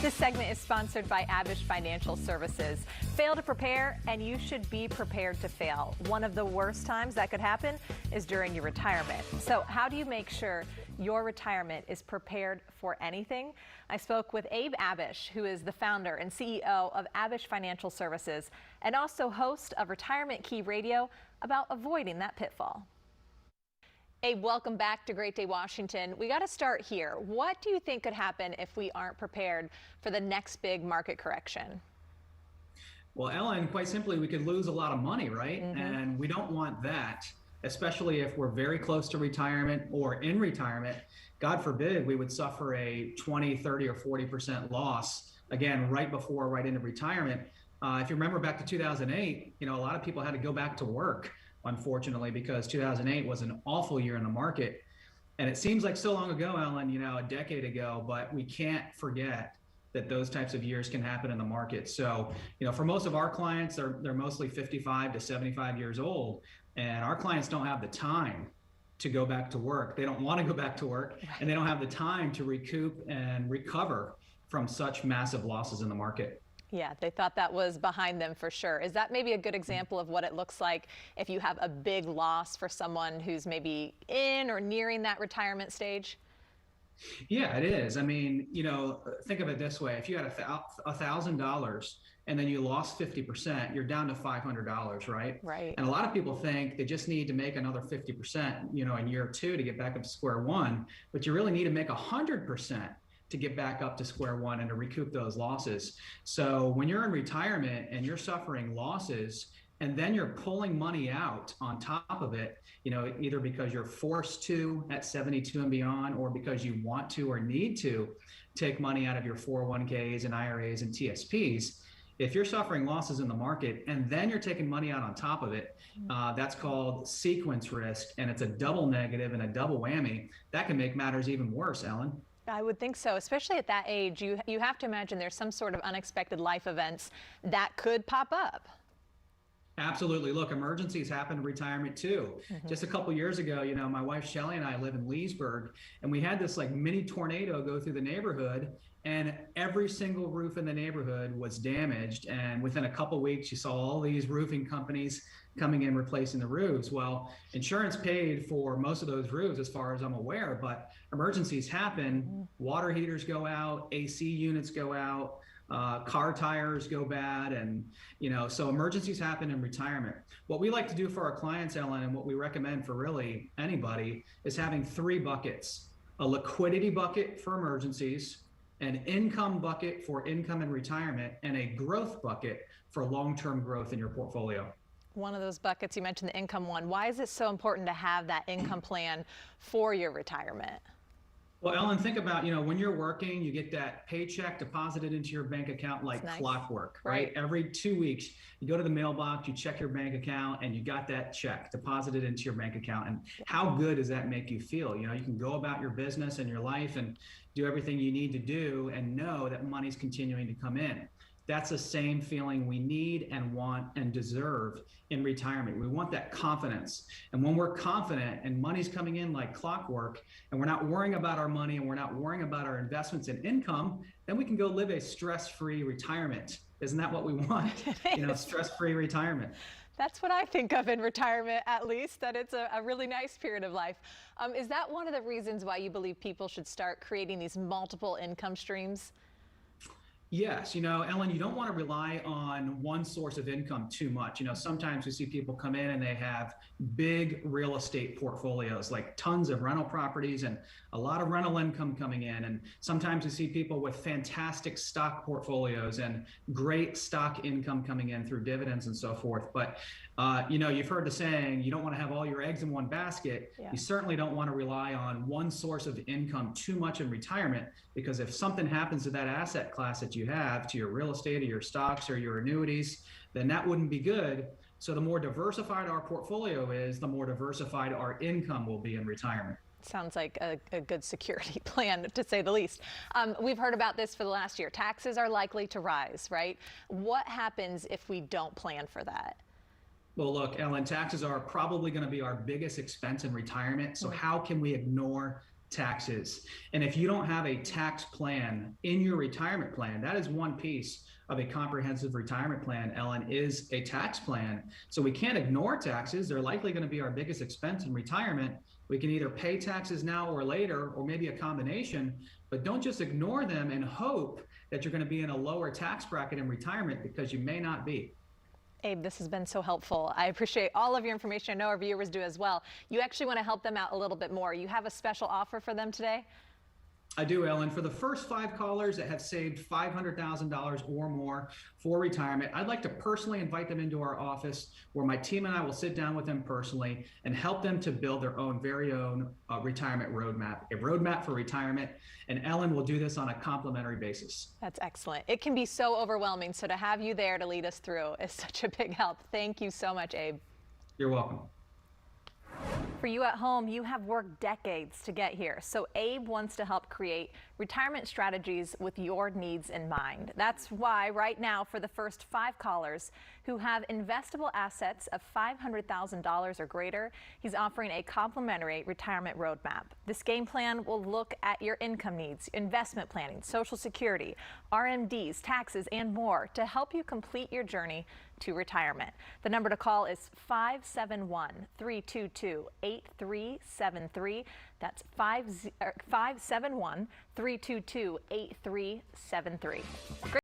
This segment is sponsored by Abish Financial Services. Fail to prepare, and you should be prepared to fail. One of the worst times that could happen is during your retirement. So how do you make sure your retirement is prepared for anything? I spoke with Abe Abish, who is the founder and CEO of Abish Financial Services and also host of Retirement Key Radio, about avoiding that pitfall. Abe, welcome back to Great Day Washington. We got to start here. What do you think could happen if we aren't prepared for the next big market correction? Well, Ellen, quite simply, we could lose a lot of money, right? And we don't want that, especially if we're very close to retirement or in retirement. God forbid we would suffer a 20, 30, or 40% loss, again, right into retirement. If you remember back to 2008, a lot of people had to go back to work, unfortunately, because 2008 was an awful year in the market. And it seems like so long ago, Ellen, a decade ago, but we can't forget that those types of years can happen in the market. So, for most of our clients, they're mostly 55 to 75 years old, and our clients don't have the time to go back to work. They don't want to go back to work, and they don't have the time to recoup and recover from such massive losses in the market. Yeah, they thought that was behind them for sure. Is that maybe a good example of what it looks like if you have a big loss for someone who's maybe in or nearing that retirement stage? Yeah, it is. I mean, think of it this way. If you had $1,000 and then you lost 50%, you're down to $500, right? Right. And a lot of people think they just need to make another 50%, in year two to get back up to square one, but you really need to make 100% to get back up to square one and to recoup those losses. So when you're in retirement and you're suffering losses, and then you're pulling money out on top of it, either because you're forced to at 72 and beyond, or because you want to or need to take money out of your 401ks and IRAs and TSPs. If you're suffering losses in the market and then you're taking money out on top of it, that's called sequence risk, and it's a double negative and a double whammy. That can make matters even worse, Ellen. I would think so, especially at that age. You have to imagine there's some sort of unexpected life events that could pop up. Absolutely. Look, emergencies happen in retirement too. Just a couple years ago, my wife Shelly and I live in Leesburg, and we had this mini tornado go through the neighborhood, and every single roof in the neighborhood was damaged. And within a couple weeks, you saw all these roofing companies coming in replacing the roofs. Well, insurance paid for most of those roofs as far as I'm aware, but emergencies happen. Water heaters go out, AC units go out, car tires go bad, and so emergencies happen in retirement. What we like to do for our clients, Ellen, and what we recommend for really anybody, is having three buckets: a liquidity bucket for emergencies, an income bucket for income and retirement, and a growth bucket for long-term growth in your portfolio. One of those buckets, you mentioned the income one. Why is it so important to have that income plan for your retirement? Well, Ellen, think about, when you're working, you get that paycheck deposited into your bank account like clockwork, right? Every 2 weeks, you go to the mailbox, you check your bank account, and you got that check deposited into your bank account. And how good does that make you feel? You can go about your business and your life and do everything you need to do and know that money's continuing to come in. That's the same feeling we need and want and deserve in retirement. We want that confidence. And when we're confident and money's coming in like clockwork, and we're not worrying about our money and we're not worrying about our investments and income, then we can go live a stress-free retirement. Isn't that what we want? Stress-free retirement. That's what I think of in retirement, at least, that it's a really nice period of life. Is that one of the reasons why you believe people should start creating these multiple income streams? Yes, Ellen, you don't want to rely on one source of income too much. Sometimes we see people come in and they have big real estate portfolios, like tons of rental properties and a lot of rental income coming in. And sometimes we see people with fantastic stock portfolios and great stock income coming in through dividends and so forth. But, you've heard the saying, you don't want to have all your eggs in one basket. Yeah. You certainly don't want to rely on one source of income too much in retirement, because if something happens to that asset class that you have, to your real estate or your stocks or your annuities, then that wouldn't be good. So the more diversified our portfolio is, the more diversified our income will be in retirement. Sounds like a good security plan, to say the least. We've heard about this for the last year. Taxes are likely to rise, right? What happens if we don't plan for that? Well, look, Ellen, taxes are probably going to be our biggest expense in retirement. So how can we ignore taxes. And if you don't have a tax plan in your retirement plan, that is one piece of a comprehensive retirement plan, Ellen, is a tax plan. So we can't ignore taxes. They're likely going to be our biggest expense in retirement. We can either pay taxes now or later, or maybe a combination, but don't just ignore them and hope that you're going to be in a lower tax bracket in retirement, because you may not be. Abe, this has been so helpful. I appreciate all of your information. I know our viewers do as well. You actually want to help them out a little bit more. You have a special offer for them today? I do, Ellen. For the first 5 callers that have saved $500,000 or more for retirement, I'd like to personally invite them into our office, where my team and I will sit down with them personally and help them to build their own very own retirement roadmap, a roadmap for retirement. And Ellen will do this on a complimentary basis. That's excellent. It can be so overwhelming, so to have you there to lead us through is such a big help. Thank you so much, Abe. You're welcome. For you at home, you have worked decades to get here, so Abe wants to help create retirement strategies with your needs in mind. That's why right now, for the first 5 callers who have investable assets of $500,000 or greater, he's offering a complimentary retirement roadmap. This game plan will look at your income needs, investment planning, Social Security, RMDs, taxes, and more to help you complete your journey to retirement. The number to call is 571-322-8373. That's 571-322-8373.